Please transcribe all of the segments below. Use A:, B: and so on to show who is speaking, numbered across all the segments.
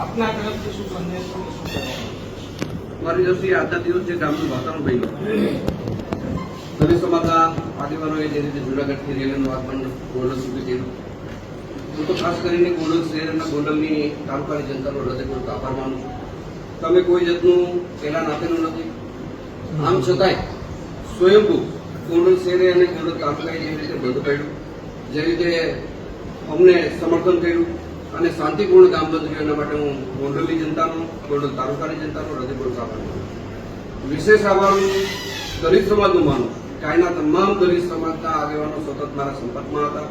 A: આપના તરફથી શું સંદેશ શું કહેવાનું?
B: મારી દ્રષ્ટિએ આજના દિવસ જે ગામનું વાતાવરણ બન્યું, દલિત સમાજના આગેવાનોએ જે રીતે જુનાગઢથી રેલવેનું આગમન ગોંડલ સુધી કર્યું, હું તો ખાસ કરીને ગોંડલ શહેર અને ગોંડલની તાલુકાની જનતાનો હૃદયપૂર્વક આભાર માનું છું. તમે કોઈ જાતનું એલાન આપેલું નથી, આમ છતાંય સ્વયંભૂ ગોંડલ શહેરે અને ગોંડલ તાલુકાએ જે રીતે બંધ પાડ્યું, જે રીતે અમને સમર્થન કર્યું અને શાંતિપૂર્ણ ગામ બંધ કર્યું, એના માટે હું ગોંડલની જનતાનો, ગોંડલ તાલુકાની જનતાનો હૃદયપૂર્વક આભાર માનું છું. વિશેષ આભાર દલિત સમાજનું માનું કે અહીંના તમામ દલિત સમાજના આગેવાનો સતત મારા સંપર્કમાં હતા.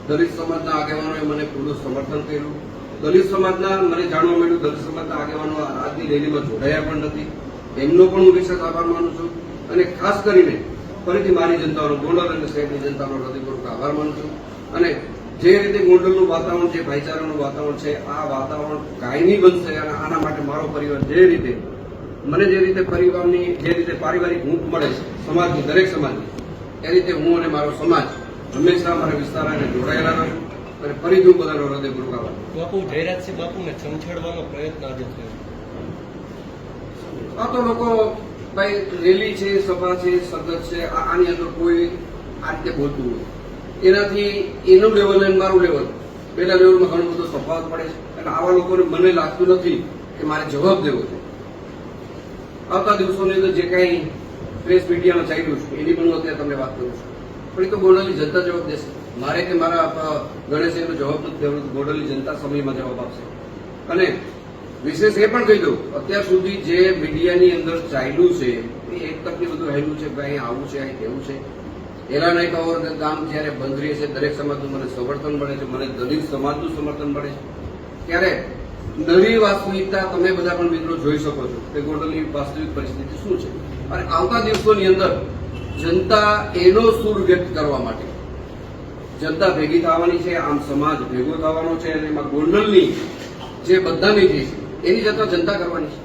B: દલિત સમાજના આગેવાનોએ મને પૂરું સમર્થન કર્યું. દલિત સમાજના મને જાણવા મળ્યું દલિત સમાજના આગેવાનો આજની રેલીમાં જોડાયા પણ નથી, એમનો પણ હું વિશેષ આભાર માનું છું. અને ખાસ કરીને ફરીથી મારી જનતાનો, ગોંડલ અને શહેરની જનતાનો હૃદયપૂર્વક આભાર માનું છું. અને જે રીતે ગોંડલનું વાતાવરણ છે, ભાઈચારાનું વાતાવરણ છે, આ વાતાવરણ કાયમી બનશે અને આના માટે મારો પરિવાર જે રીતે મને જે રીતે પરિવારની જે રીતે પારિવારિક હૂંફ મળે છે સમાજની, દરેક સમાજની, એ રીતે હું અને મારો સમાજ હંમેશા મારા વિસ્તાર અને જોડાયેલા રહું. અને ફરીથી હું બધાનો હૃદયપૂર્વક આભાર.
C: બાપુ જયરાજસિંહ બાપુને છંછેડવાનો પ્રયત્ન આજે થયો.
B: આ તો લોકો ભાઈ રેલી છે, સભા છે, સરગત છે, આની અંદર કોઈ આ રીતે બોલતું હોય, એનાથી એનું લેવલ અને મારું લેવલ, પેલા લેવલમાં ઘણો બધો તફાવત પડે છે. અને આવા લોકોને મને લાગતું નથી કે મારે જવાબ દેવો છે. આવતા દિવસોની અંદર જે કાંઈ પ્રેસ મીડિયામાં ચાલ્યું છે એની પણ હું અત્યારે તમને વાત કરું છું, પણ એ તો ગોંડલની જનતા જવાબ દેશે. મારે કે મારા ગણેશ એનો જવાબ નથી દેવાનો, ગોંડલની જનતા સમયમાં જવાબ આપશે. અને વિશેષ એ પણ કહી દઉં, અત્યાર સુધી જે મીડિયાની અંદર ચાલ્યું છે એ એક તકની બધું હેલું છે કે અહીં આવું છે, અહીં તેવું છે. એલા નહીં કહો ગામ જ્યારે બંધ રહે છે, દરેક સમાજનું મને સમર્થન મળે છે, મને દલિત સમાજનું સમર્થન મળે છે, ત્યારે નવી વાસ્તવિકતા તમે બધા પણ મિત્રો જોઈ શકો છો કે ગોંડલની વાસ્તવિક પરિસ્થિતિ શું છે. અને આવતા દિવસોની અંદર જનતા એનો સૂર વ્યક્ત કરવા માટે જનતા ભેગી થવાની છે, આમ સમાજ ભેગો થવાનો છે. અને એમાં ગોંડલની જે બદનામી થઈ છે એની જનતા કરવાની છે.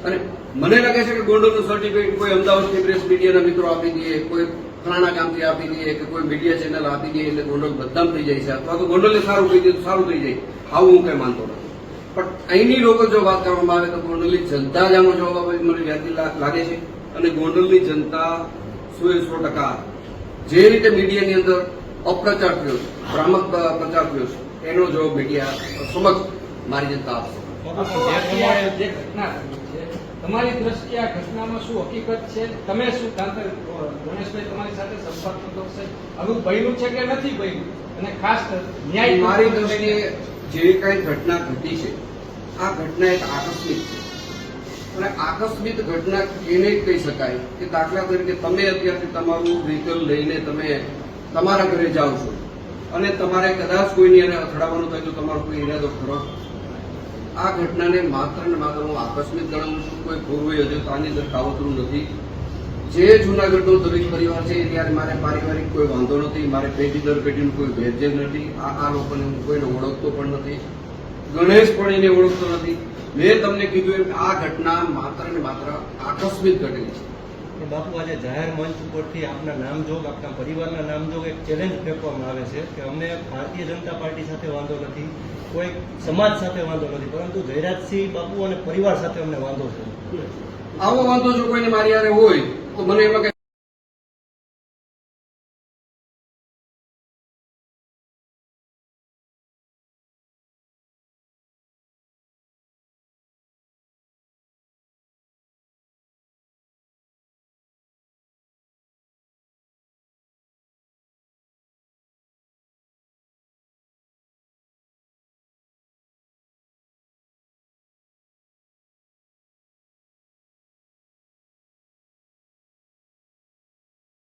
B: અને મને લાગે છે કે ગોંડલનું સર્ટિફિકેટ કોઈ અમદાવાદથી પ્રેસ મીડિયાના મિત્રો આપી દે, કોઈ ફલાણા ગામથી આપી દે, કે કોઈ મીડિયા ચેનલ આપી દે એટલે ગોંડલ બદનામ થઈ જાય છે, અથવા તો ગોંડલને સારું કહી દે તો સારું થઈ જાય, આવું હું કઈ માનતો નથી. પણ અહીંની લોકો જો વાત કરવામાં આવે તો ગોંડલની જનતા જ આનો જવાબ આપે મને વ્યાજબી લાગે છે. અને ગોંડલની જનતા 100% જે રીતે મીડિયાની અંદર અપ્રચાર થયો છે, ભ્રામક પ્રચાર થયો છે, એનો જવાબ મીડિયા સમક્ષ મારી જનતા આપશે.
A: જે ઘટના છે તમારી દ્રષ્ટિએ આ ઘટનામાં શું હકીકત છે? તમે શું ગણેશભાઈ તમારી સાથે સંપર્ક કરશે? આવું બન્યું છે કે નથી બન્યું? અને ખાસ ન્યાય
B: મારી દ્રષ્ટિએ જે કઈ ઘટના ઘટી છે આ ઘટના એક આકસ્મિક છે. અને આકસ્મિક ઘટના એને કહી શકાય કે દાખલા તરીકે તમે અત્યારથી તમારું વ્હીકલ લઈને તમે તમારા ઘરે જાઓ છો અને તમારે કદાચ કોઈની એને અથડાવવાનું થાય તો તમારો કોઈ ઈરાદો ખરો? આ ઘટનાને માત્ર ને માત્ર હું આકસ્મિક ગણાવું છું. કોઈ પૂર્વે હજુ આની અંદર કાવતરું નથી. જે જૂનાગઢનો દલિત પરિવાર છે ત્યારે મારે પારિવારિક કોઈ વાંધો નથી, મારે પેઢી દર પેઢીનું કોઈ ભેદજેદ નથી. આ લોકોને હું કોઈને ઓળખતો પણ નથી, ગણેશ પણ એને ઓળખતો નથી. મેં તમને કીધું એમ આ ઘટના માત્ર ને માત્ર આકસ્મિક ઘટેલી છે.
C: બાપુ આજે જાહેર મંચ ઉપરથી આપના નામજોગ, આપના પરિવારના નામજોગ એક ચેલેન્જ ફેંકવામાં આવે છે કે અમને ભારતીય જનતા પાર્ટી સાથે વાંધો નથી, કોઈ સમાજ સાથે વાંધો નથી, પરંતુ જયરાજસિંહ બાપુ અને પરિવાર સાથે અમને વાંધો છે.
B: આવો વાંધો જો કોઈને મારી હારે હોય તો મને એમાં